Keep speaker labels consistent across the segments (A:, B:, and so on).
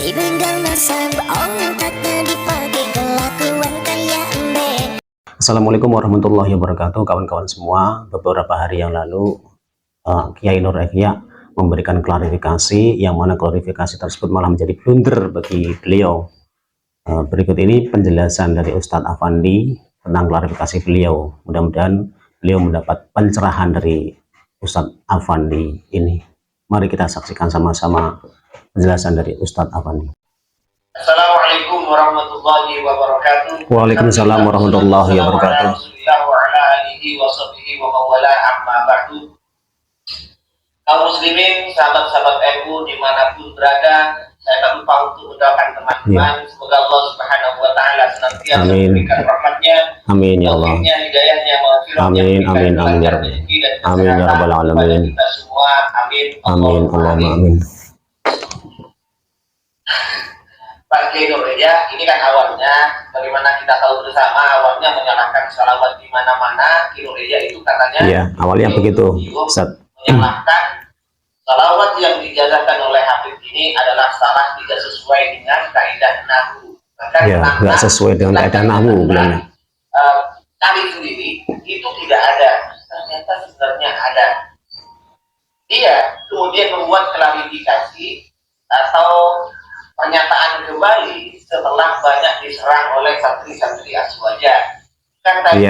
A: Si begal nasab otaknya dipakai kelakuan kayak embe.
B: Assalamualaikum warahmatullahi wabarakatuh, kawan-kawan semua. Beberapa hari yang lalu Kiai Nur Ihya memberikan klarifikasi, yang mana klarifikasi tersebut malah menjadi blunder bagi beliau. Berikut ini penjelasan dari Ustadz Afandi tentang klarifikasi beliau. Mudah-mudahan beliau mendapat pencerahan dari Ustadz Afandi ini. Mari kita saksikan sama-sama penjelasan dari Ustadz Afandi.
C: Assalamualaikum warahmatullahi wabarakatuh.
B: Waalaikumsalam warahmatullahi wabarakatuh.
C: Kaum muslimin, sahabat-sahabat NU dimanapun berada, saya tak lupa untuk mendoakan teman-teman. Semoga Allah Subhanahu Wa Taala senantiasa memberikan rahmatnya,
B: amin ya Allah,
C: hidayahnya,
B: amin amin amin ya Rabbal, amin ya Rabbal alamin,
C: kita semua, amin,
B: amin Allahumma amin.
C: Pak Kiai Nur Ihya, ini kan awalnya, bagaimana kita tahu bersama, awalnya menyalahkan salawat di mana-mana. Kiai Nur Ihya itu katanya,
B: iya, awalnya begitu, Ustaz.
C: Menyalahkan salawat yang dijazahkan oleh Habib ini adalah salah, tidak sesuai dengan kaidah nahwu.
B: Ya, nggak sesuai dengan kaidah nahwu bilangnya.
C: Tadi sendiri itu tidak ada, ternyata sebenarnya ada. Dia kemudian membuat klarifikasi atau pernyataan kembali setelah banyak diserang oleh santri-santri Aswaja. Kan tadi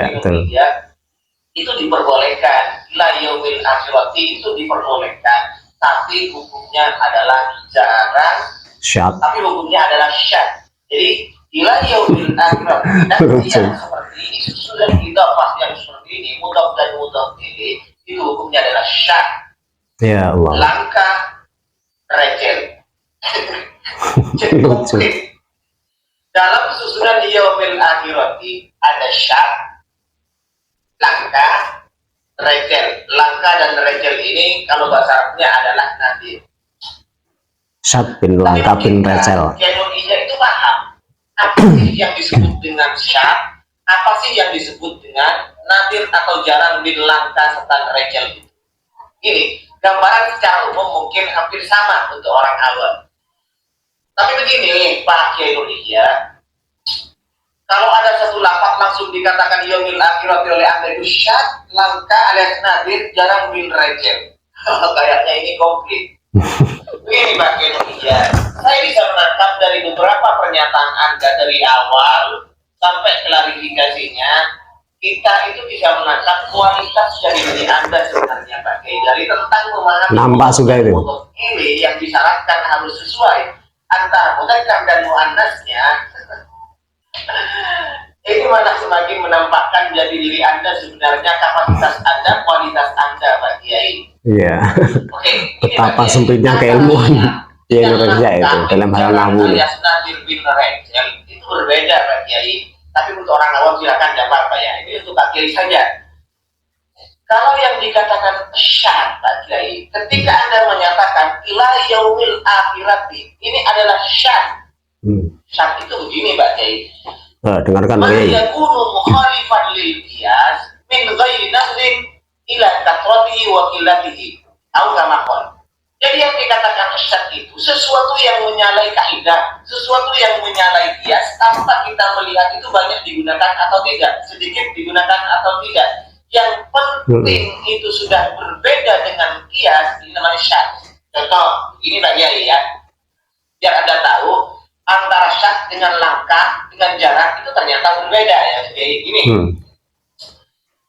C: itu diperbolehkan, ila yaumil akhirati itu diperbolehkan, tapi hukumnya adalah jarang, tapi hukumnya adalah syad. Jadi ila yaumil akhirati yang seperti ini, sudah kita pas yang seperti ini, mudhaf dan mudhaf ini, itu hukumnya adalah syad.
B: Ya Allah.
C: Langka, recel. Jadi komplit. Dalam susunan yaumil akhirati ada syad, langka, recel. Langka dan recel ini kalau bahasa Arabnya adalah nadir.
B: Syad bin langka bin recel.
C: Kiai Nur Ihya itu paham apa sih yang disebut dengan syad, apa sih yang disebut dengan nadir atau jarang bin langka serta recel itu. Ini gambaran secara umum mungkin hampir sama untuk orang awam. Tapi begini Pak Kiai Nur Ihya, kalau ada satu lafaz langsung dikatakan yaumil akhirati oleh Anda itu syad, langka alias nadir, jarang bin recel. Kayaknya ini komplit. Begini Pak Kiai Nur Ihya, saya bisa menangkap dari beberapa pernyataan Anda dari awal sampai klarifikasinya, kita itu bisa menangkap kualitas dari diri Anda sebenarnya Pak Kiai, dari tentang memahami
B: nampak sudah itu
C: ini yang disyaratkan harus sesuai antara mudzakkar dan muannasnya. Itu malah semakin menampakkan jadi diri Anda sebenarnya, kapasitas Anda, kualitas Anda Pak Kiai.
B: Iya.
C: Oke,
B: betapa sempitnya keilmuan Kiai Nur Ihya itu dalam hal nahwu.
C: Nadir bin recel itu berbeda Pak Kiai. Tapi untuk orang awam silakan jawab Pak ya. Ini untuk Pak Kiai saja. Kalau yang dikatakan syad Pak Kiai, ketika Anda menyatakan ila yaumil akhirati, ini adalah syad. Syad itu begini Pak Kiai.
B: Dengarkan Pak Kiai.
C: Yakunu mukhalifan lil qiyas min ghairi nazrin ila kathratihi wa qillatihi. Au kama qala. Jadi yang dikatakan syad itu sesuatu yang menyalahi kaidah, sesuatu yang menyalahi qiyas tanpa kita melihat itu banyak digunakan atau tidak, sedikit digunakan atau tidak. Yang penting itu sudah berbeda dengan qiyas, ini namanya syad. Contoh, ini Pak Kiai ya. Biar Anda tahu antara syad dengan langka dengan jarak itu ternyata berbeda ya. Jadi ini.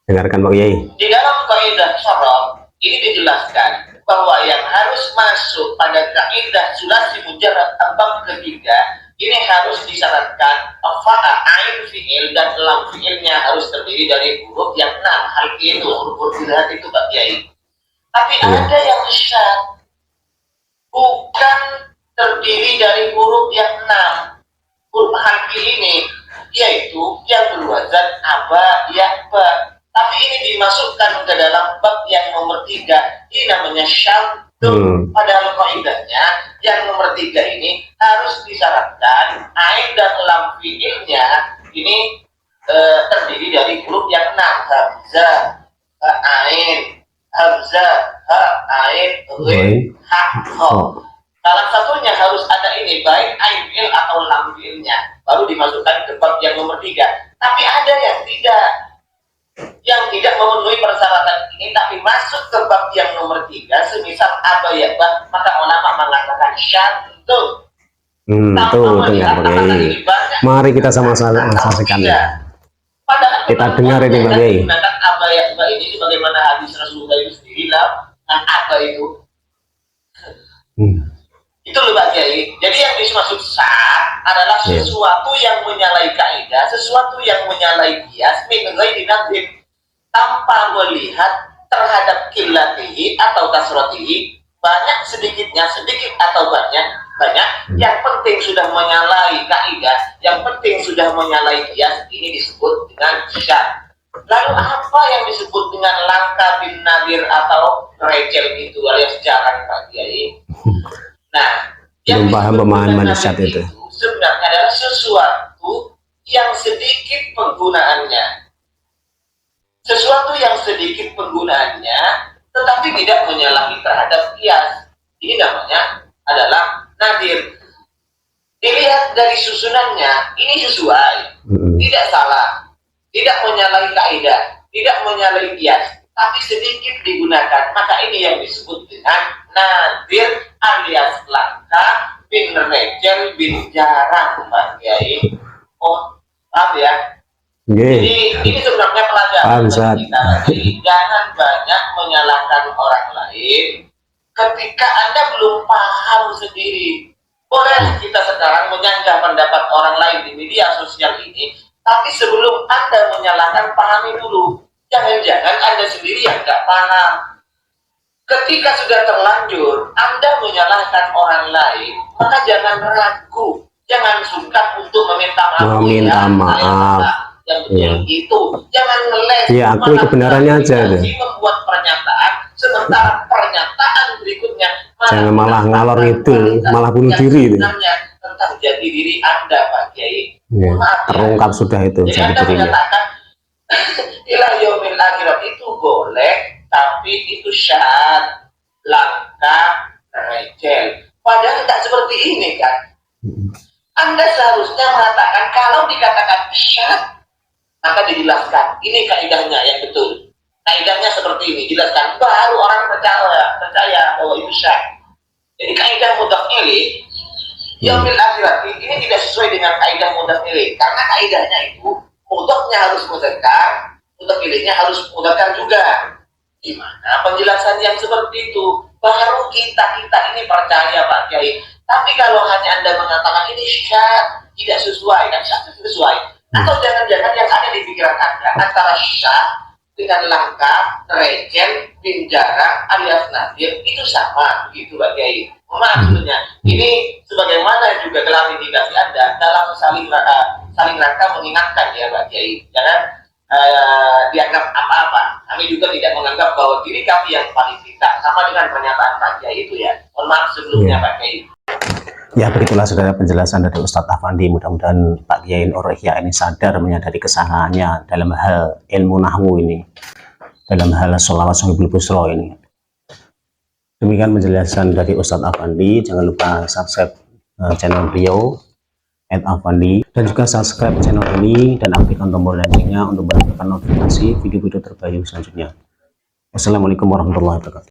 B: Dengarkan Pak Kiai. Di
C: dalam kaidah syaraf ini dijelaskan bahwa yang harus masuk pada kaidah sulasi mujarrad bab ketiga ini harus disyaratkan fa'a ain fi'il dan lam fi'ilnya harus terdiri dari huruf yang 6. Hal itu huruf lihat itu Pak Kiai. Tapi ada yang syad bukan terdiri dari huruf yang 6. Huruf harfi ini yaitu yang berwazan aba ya ba. Tapi ini dimasukkan ke dalam bab yang nomor 3. Ini namanya syad. Padahal kaidahnya yang nomor 3 ini harus disyaratkan ain dan lam fi'ilnya ini terdiri dari huruf yang 6. Hamzah, ain, hamzah, ain, ghain, ha, Salah satunya harus ada ini, baik ain fi'il atau lam fi'ilnya, baru dimasukkan ke bab yang nomor 3. Tapi ada yang tidak memenuhi persyaratan ini, tapi masuk ke bab yang nomor 3, semisal abayabah, maka ulama mengatakan syadud.
B: Tuh dengar Pak Kiai. Mari kita sama-sama saksikan ya. Kita dengar ini Pak Kiai.
C: Menggunakan abayabah ini sebagaimana hadis Rasulullah itu sendiri lah, apa itu? Itu loh Pak Kiai. Jadi yang dimaksud sah adalah sesuatu yang menyalahi kaidah, sesuatu yang menyalahi kias, min ghairi nadhir, tanpa melihat terhadap qillatihi atau kasratihi, banyak sedikitnya, sedikit atau banyak. Yang penting sudah menyalahi kaidah, yang penting sudah menyalahi kias, ini disebut dengan syad. Lalu apa yang disebut dengan langka bin nadir atau recel itu alias jarang Pak Kiai? Nah, yang
B: paham pemahaman syad itu
C: sebenarnya adalah sesuatu yang sedikit penggunaannya. Sesuatu yang sedikit penggunaannya, tetapi tidak menyalahi terhadap kias. Ini namanya adalah nadir. Dilihat dari susunannya, ini sesuai, tidak salah, tidak menyalahi kaidah, tidak menyalahi kias, tapi sedikit digunakan, maka ini yang disebut dengan nadir alias langka bin recel bin jarang Pak Kiai. Oh, maaf ya. Jadi ini sebenarnya pelajaran bagi kita. Jadi jangan banyak menyalahkan orang lain ketika Anda belum paham sendiri. Boleh kita sekarang menyanggah pendapat orang lain di media sosial ini, tapi sebelum Anda menyalahkan, pahami dulu. Jangan-jangan Anda sendiri yang nggak paham. Ketika sudah terlanjur Anda menyalahkan orang lain, maka jangan ragu, jangan sungkan untuk meminta maaf. Yang betul itu, jangan ngeles.
B: Ya, akui kebenarannya aja deh.
C: Membuat pernyataan, sementara pernyataan berikutnya
B: jangan malah ngalor itu, malah bunuh diri itu.
C: Tentang jati diri Anda Pak Kiai.
B: Ya, terungkap sudah itu
C: jadi
B: jati
C: Anda
B: dirinya.
C: menyatakan ila yaumil akhirat itu boleh, tapi itu syad, langka, recel. Padahal tidak seperti ini kan. Anda seharusnya mengatakan kalau dikatakan syad, maka dijelaskan ini kaidahnya yang betul. Kaidahnya seperti ini, jelaskan, baru orang percaya bahwa itu syad. Jadi kaidah mudhaf ilaih yaumil akhirat ini tidak sesuai dengan kaidah mudhaf ilaih, karena kaidahnya itu mudhafnya harus mudzakkar, mudhaf ilaihnya harus mudzakkar juga. Gimana penjelasan yang seperti itu? Baru kita ini percaya Pak Kiai. Tapi kalau hanya Anda mengatakan ini syad, tidak sesuai, dan syad itu sesuai, atau jangan-jangan yang ada di pikiran Anda antara syad dengan langka, recel, bin jarang alias nadir itu sama, begitu Pak Kiai. Maksudnya ini sebagaimana juga klarifikasi Anda dalam saling rangka mengingatkan ya Pak Kiai. Jangan dianggap apa-apa. Kami juga tidak menganggap bahwa diri kami yang paling pintar, sama dengan pernyataan Pak Kiai itu ya. Mohon maaf sebelumnya Pak Kiai.
B: Ya, begitulah saudara penjelasan dari Ustadz Afandi. Mudah-mudahan Pak Kiai Nur Ihya ini sadar menyadari kesalahannya dalam hal ilmu nahwu ini, dalam hal sholawat sohibul busro ini. Demikian penjelasan dari Ustadz Afandi. Jangan lupa subscribe channel beliau @Afandi, dan juga subscribe channel ini dan aktifkan tombol loncengnya untuk mendapatkan notifikasi video-video terbaru selanjutnya. Wassalamualaikum warahmatullahi wabarakatuh.